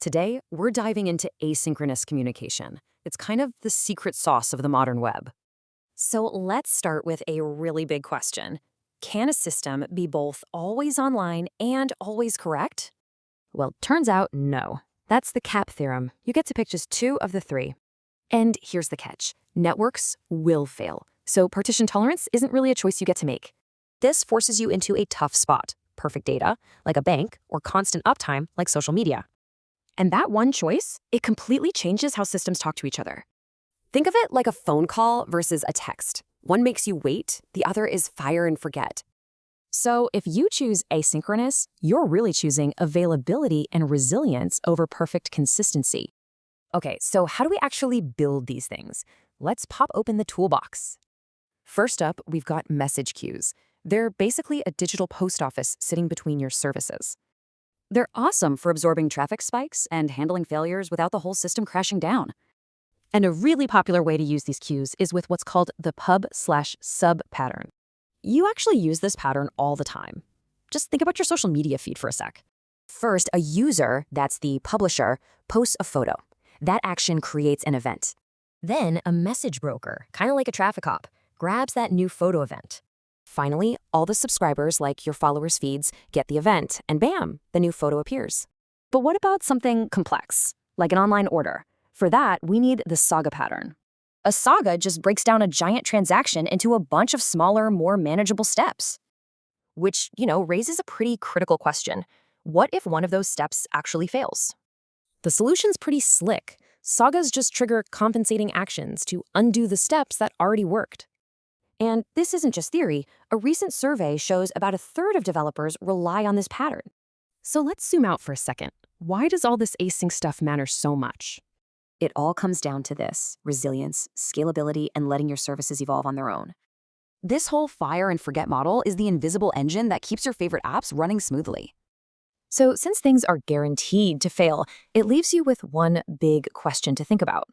Today, we're diving into asynchronous communication. It's kind of the secret sauce of the modern web. So let's start with a really big question. Can a system be both always online and always correct? Well, turns out no. That's the CAP theorem. You get to pick just two of the three. And here's the catch. Networks will fail. So partition tolerance isn't really a choice you get to make. This forces you into a tough spot. Perfect data, like a bank, or constant uptime, like social media. And that one choice, it completely changes how systems talk to each other. Think of it like a phone call versus a text. One makes you wait, the other is fire and forget. So if you choose asynchronous, you're really choosing availability and resilience over perfect consistency. Okay, so how do we actually build these things? Let's pop open the toolbox. First up, we've got message queues. They're basically a digital post office sitting between your services. They're awesome for absorbing traffic spikes and handling failures without the whole system crashing down. And a really popular way to use these queues is with what's called the pub/sub pattern. You actually use this pattern all the time. Just think about your social media feed for a sec. First, a user, that's the publisher, posts a photo. That action creates an event. Then a message broker, kind of like a traffic cop, grabs that new photo event. Finally, all the subscribers, like your followers' feeds, get the event, and bam, the new photo appears. But what about something complex, like an online order? For that, we need the Saga pattern. A Saga just breaks down a giant transaction into a bunch of smaller, more manageable steps. Which, raises a pretty critical question. What if one of those steps actually fails? The solution's pretty slick. Sagas just trigger compensating actions to undo the steps that already worked. And this isn't just theory. A recent survey shows about a third of developers rely on this pattern. So let's zoom out for a second. Why does all this async stuff matter so much? It all comes down to this: resilience, scalability, and letting your services evolve on their own. This whole fire and forget model is the invisible engine that keeps your favorite apps running smoothly. So since things are guaranteed to fail, it leaves you with one big question to think about.